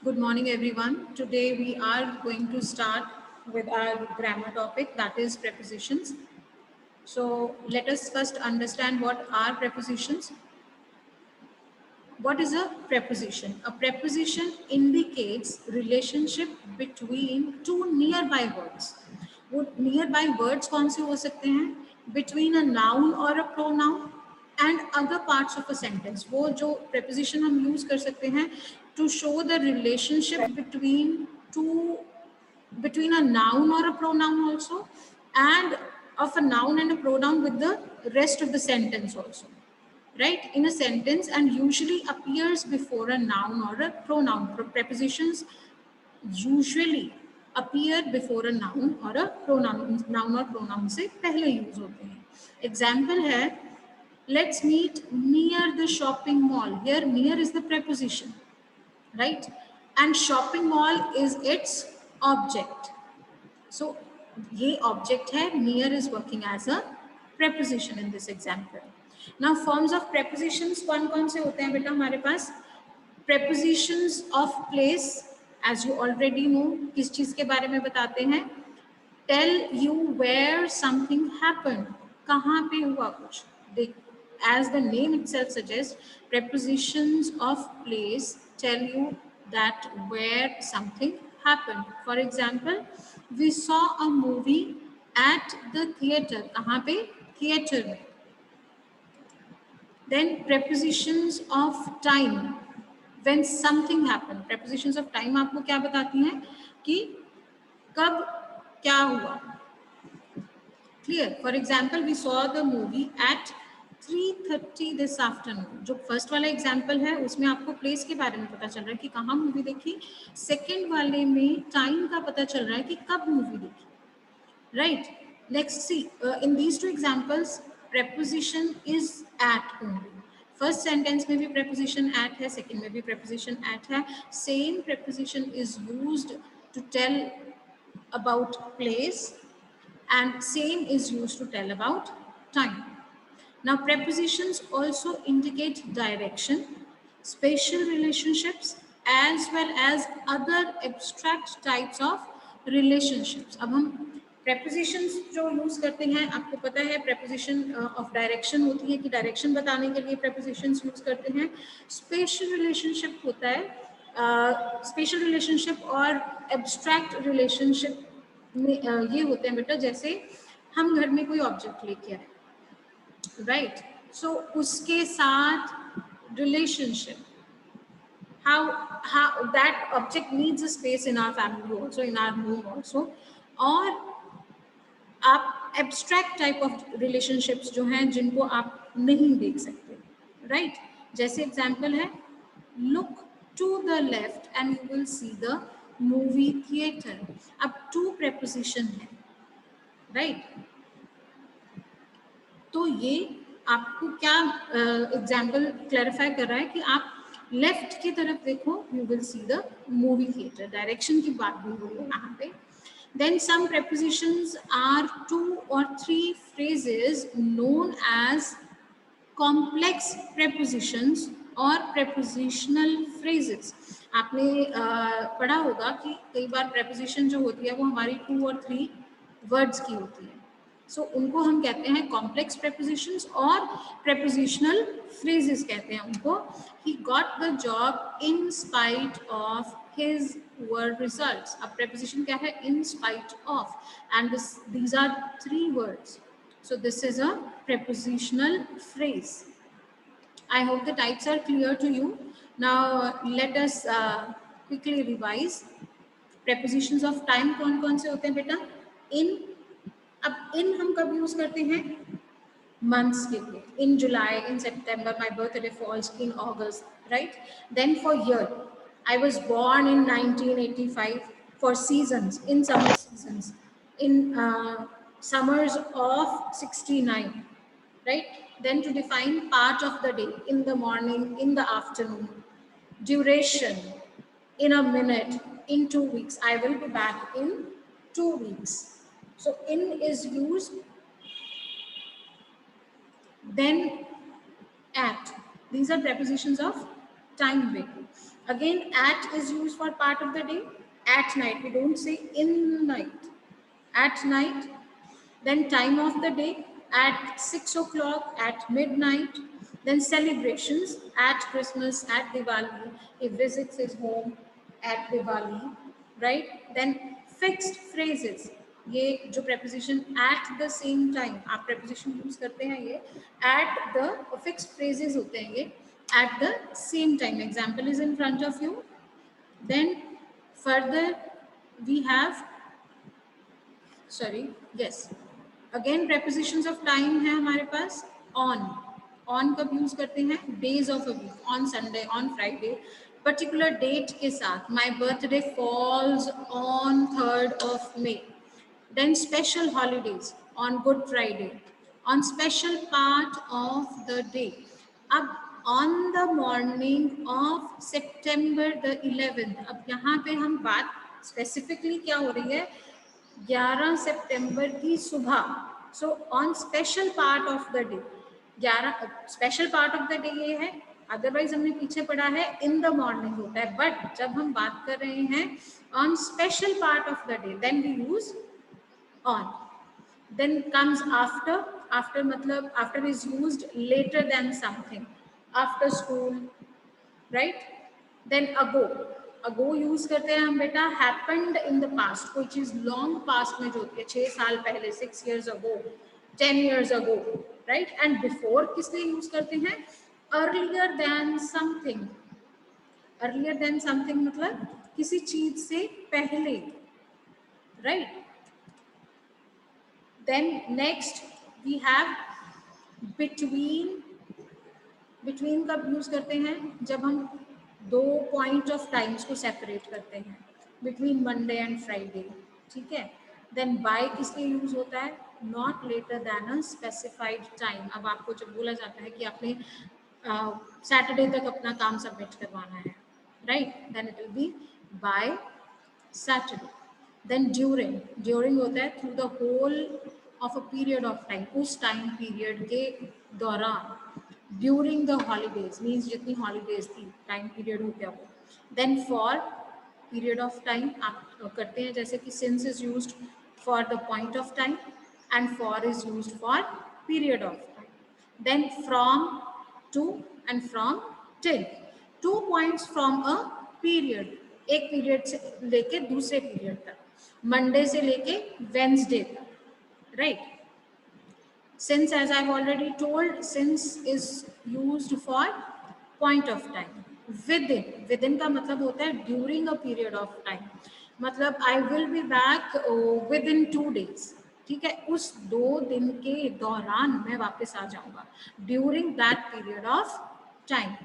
Good morning, everyone. Today we are going to start with our grammar topic, that is prepositions. So let us first understand what are prepositions. What is a preposition? A preposition indicates relationship between two nearby words. वो nearby words कौन से हो सकते हैं? Between a noun or a pronoun and other parts of a sentence. वो जो preposition हम use कर सकते हैं to show the relationship between a noun or a pronoun also, and of a noun and a pronoun with the rest of the sentence also, right, in a sentence, and usually appears before a noun or a pronoun. Prepositions usually appear before a noun or a pronoun. Noun or pronoun से पहले use होते हैं. Example है, let's meet near the shopping mall. Here near is the preposition, right, and shopping mall is its object. So ये object है, near is working as a preposition in this example. Now forms of prepositions कौन कौन से होते हैं बेटा हमारे पास? Prepositions of place, as you already know, किस चीज के बारे में बताते हैं? Tell you where something happened. कहाँ पे हुआ कुछ? As the name itself suggests, prepositions of place tell you that where something happened. For example, we saw a movie at the theater. कहाँ पे? Theater में. Then prepositions of time, when something happened. Prepositions of time आपको क्या बताती हैं कि कब क्या हुआ. Clear? For example, we saw the movie at 3:30 this afternoon. जो फर्स्ट वाला एग्जाम्पल है उसमें आपको प्लेस के बारे में पता चल रहा है कि कहाँ मूवी देखी. सेकेंड वाले में टाइम का पता चल रहा है कि कब मूवी देखी. Right? Let's see. In these two examples, preposition is at only. First sentence में भी preposition at है, second में भी preposition at है. Same preposition is used to tell about place, and same is used to tell about time. Now prepositions also indicate direction, spatial relationships, as well as other abstract types of relationships. अब हम prepositions जो use करते हैं, आपको पता है preposition of direction होती है कि direction बताने के लिए prepositions use करते हैं. Spatial relationship होता है, spatial relationship और abstract relationship में ये होते हैं बेटा, जैसे हम घर में कोई ऑब्जेक्ट लेके आए, राइट, सो उसके साथ relationship, how that object needs a space in our family also, in our home also, और आप एब्स्ट्रैक्ट टाइप ऑफ रिलेशनशिप्स जो हैं जिनको आप नहीं देख सकते, राइट, जैसे एग्जाम्पल है, look to the left and you will see the movie theatre. अब टू प्रेपोजिशन है, राइट, तो ये आपको क्या एग्जाम्पल क्लैरिफाई कर रहा है कि आप लेफ्ट की तरफ देखो, you will see the movie theatre. Direction की बात भी हुई है यहाँ पे. Then some prepositions are 2 or 3 phrases known as complex prepositions or prepositional phrases. आपने पढ़ा होगा कि कई बार preposition जो होती है वो हमारी 2 और 3 words की होती है. So उनको हम कहते हैं complex prepositions और prepositional phrases कहते हैं उनको. He got the job in spite of his poor results. अब preposition क्या है? In spite of, and these are 3 words. So this is a prepositional phrase. I hope the types are clear to you. Now let us quickly revise. Prepositions of time कौन कौन से होते हैं बेटा? In. अब in हम कब use करते हैं? Months के लिए. In July, in September, my birthday falls in August, right? Then for year, I was born in 1985. For seasons, in summer seasons, in summers of 69, right? Then to define part of the day, in the morning, in the afternoon. Duration, in a minute, in 2 weeks. I will be back in 2 weeks. So in is used, then at. These are prepositions of time way. Again, at is used for part of the day. At night, we don't say in the night. At night, then time of the day, at 6 o'clock, at midnight, then celebrations, at Christmas, at Diwali, he visits his home at Diwali, right? Then fixed phrases, ये जो preposition at the same time आप preposition use करते हैं, ये at the fixed phrases होते हैं, ये at the same time. Example is in front of you. Then further we have, sorry, yes, again prepositions of time है हमारे पास. on कब यूज करते हैं? days of a week, on Sunday, on Friday, particular date के साथ. My birthday falls on 3rd of May. Then special holidays, on Good Friday, on special part of the day. अब on the morning of September the 11th, अब यहाँ पे हम बात specifically क्या हो रही है? 11 सितंबर की सुबह. So on special part of the day, 11 special part of the day ये है. अदरवाइज हमने पीछे पढ़ा है इन द मॉर्निंग होता है, बट जब हम बात कर रहे हैं on special part of the day, then we use on. Then comes after. After matlab after is used later than something, after school, right? Then ago. ago use करते हैं हम बेटा happened in the past, कोई चीज long past में जो होती है, 6 साल पहले, 6 years ago, 10 years ago, right? And before किस लिए यूज करते हैं? earlier than something. earlier than something मतलब किसी चीज से पहले, right? Then next we have between. between कब यूज करते हैं? जब हम दो पॉइंट ऑफ टाइम्स को सेपरेट करते हैं, बिटवीन मंडे एंड फ्राइडे, ठीक है. देन बाय किस लिए यूज होता है? Not later than a specified time. अब आपको जब बोला जाता है कि आपने सैटरडे तक अपना काम सबमिट करवाना है, right, then it will be by Saturday. Then during. During होता है through the whole of a period of time, उस टाइम पीरियड के दौरान. ड्यूरिंग द हॉलीडेज मीन्स जितनी हॉलीडेज थी, टाइम पीरियड हो गया वो. Then for period of time आप करते हैं, जैसे कि since is used for the point of time and for is used for period of time. Then from, to and from till. 2 points from a period, एक period से लेके दूसरे period तक, मंडे से लेके वेंसडे तक, right. Since, as I've already told, since is used for point of time. Within. within का मतलब होता है during a period of time. मतलब I will be back within 2 days. ठीक है, उस 2 दिन के दौरान मैं वापस आ जाऊंगा. During that period of time.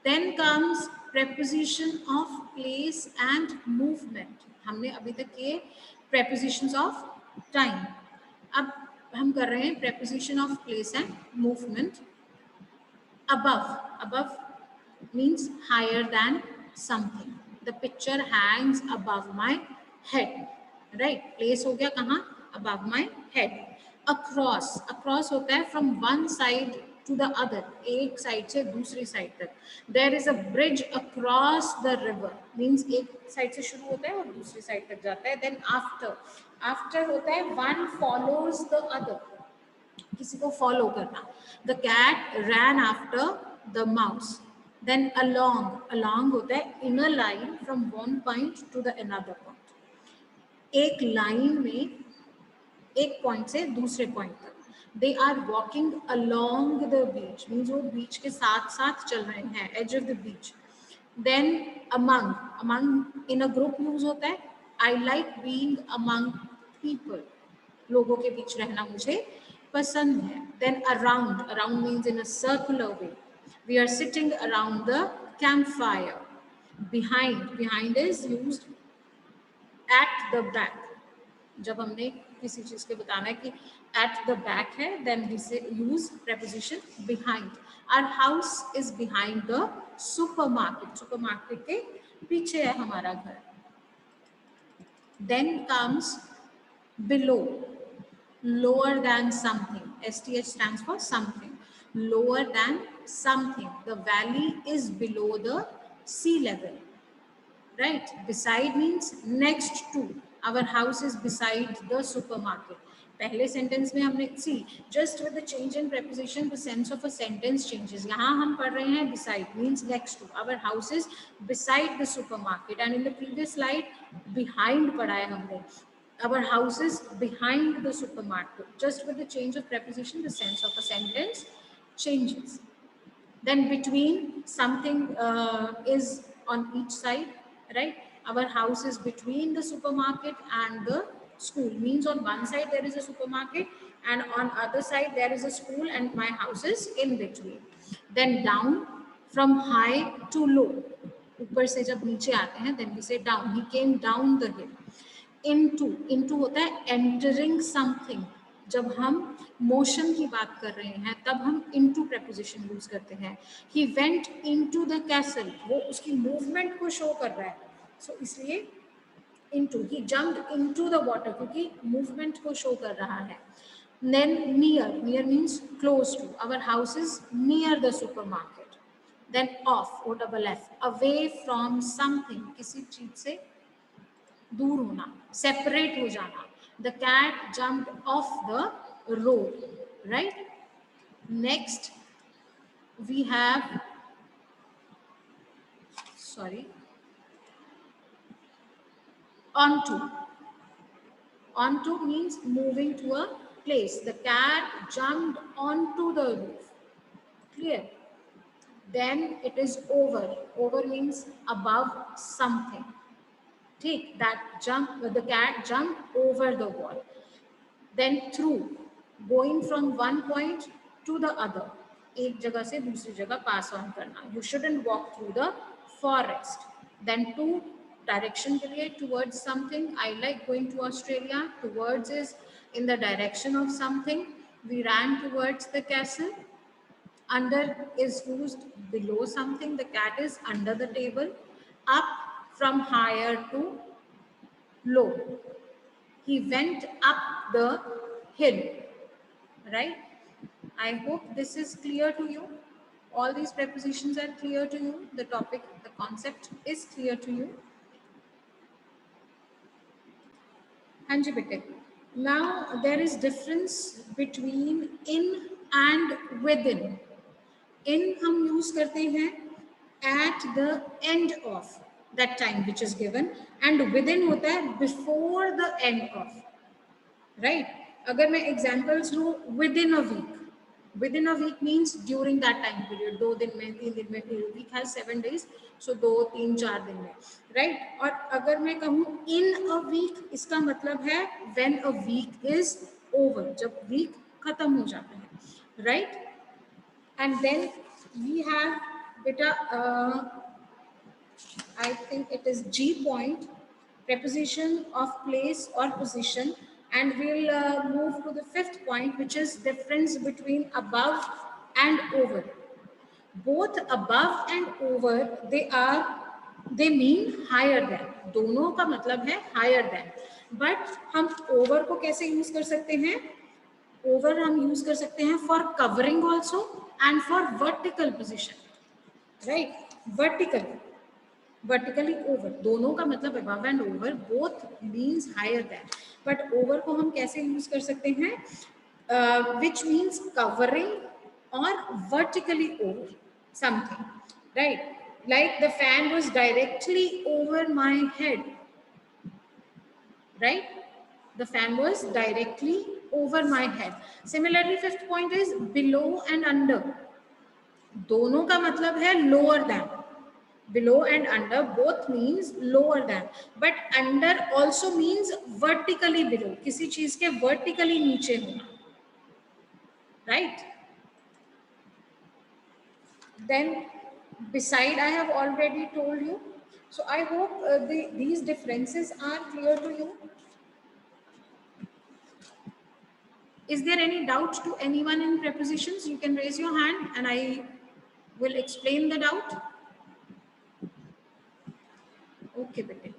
Then comes preposition of place and movement. हमने अभी तक किए prepositions of time. अब हम कर रहे हैं preposition of place and movement. Above. above means higher than something. The picture hangs above my head, right? Place हो गया कहाँ? Above my head. Across. across होता है from one side to the other, एक साइड से दूसरी side तक. There is a bridge across the river means एक साइड से शुरू होता है और दूसरी साइड तक जाता है. Then after. after होता है one follows the other, किसी को फॉलो करना. The cat ran after the mouse. Then along. Along होता है in a line from one point to the another point, एक लाइन में एक पॉइंट से दूसरे पॉइंट तक. They are walking along the beach means वो बीच के साथ साथ चल रहे हैं, edge of the beach. Then among. Among in a group use होता है. I like being among people, लोगों के बीच रहना मुझे पसंद है. Then around. Around means in a circular way. We are sitting around the camp fire. Behind. Behind is used at the back. जब हमने किसी चीज के बताना है कि एट द बैक है, then we say use preposition behind. Our house is behind the supermarket. Supermarket के पीछे है हमारा घर. Then comes below. Lower than something. STH stands for something. Lower than something. The valley is below the sea level, right? Beside means next to. Our house is beside the supermarket. पहले sentence में हमने see just with the change in preposition the sense of a sentence changes. यहाँ हम पढ़ रहे हैं beside means next to. Our house is beside the supermarket and in the previous slide behind पढ़ा है हमने. Our house is behind the supermarket. Just with the change of preposition the sense of a sentence changes. Then between, something is on each side, right? Our house is between the supermarket and the school, means on one side there is a supermarket and on other side there is a school and my house is in between. Then down, from high to low, ऊपर से जब नीचे आते हैं then we say down. He came down the hill. into होता है entering something. जब हम मोशन की बात कर रहे हैं तब हम into preposition यूज करते हैं. He went into the castle. वो उसकी मूवमेंट को शो कर रहा है, सो इसलिए into. He jumped into the water क्योंकि मूवमेंट को शो कर रहा है. Then near means close to. Our house is near the supermarket. Then off, O-double-F, away from something, किसी चीज से दूर होना, सेपरेट हो जाना. The cat jumped off the road, right? Next we have, sorry, onto. Onto means moving to a place. The cat jumped onto the roof. Clear? Then it is over. Over means above something. Take that jump, the cat jumped over the wall. Then through, going from one point to the other. एक जगह से दूसरी जगह pass on करना. You shouldn't walk through the forest. Then to, direction के लिए, towards something. I like going to Australia. Towards is in the direction of something. We ran towards the castle. Under is used below something. The cat is under the table. Up, from higher to low. He went up the hill, right? I hope this is clear to you. All these prepositions are clear to you. The topic, the concept is clear to you. Hanji bete. Now there is difference between in and within. In हम use करते हैं at the end of that time which is given, and within होता है before the end of, right? अगर मैं examples लूँ, within a week. Within a week means during that time period. 2 दिन में, 3 दिन में, week has 7 days, so 2, 3, 4 दिन में, right? और अगर मैं कहूँ in a week, इसका मतलब है when a week is over, जब week खत्म हो जाता है, right? And then we have beta, I think it is G point, preposition of place or position, and we'll move to the 5th point, which is difference between above and over. Both above and over, they mean higher than. दोनों का मतलब है higher than. But हम over को कैसे use कर सकते हैं? Over हम use कर सकते हैं for covering also and for vertical position, right? Vertically over. दोनों का मतलब above and over, both means higher than. But over को हम कैसे use कर सकते हैं? Which means covering or vertically over something, right? Like the fan was directly over my head, right? The fan was directly over my head. Similarly, 5th point is below and under. दोनों का मतलब है lower than. Below and under both means lower than, but under also means vertically below. किसी चीज के vertically नीचे होना, right? Then beside I have already told you. So I hope these differences are clear to you. Is there any doubt to anyone in prepositions? You can raise your hand and I will explain the doubt. Okay, bete.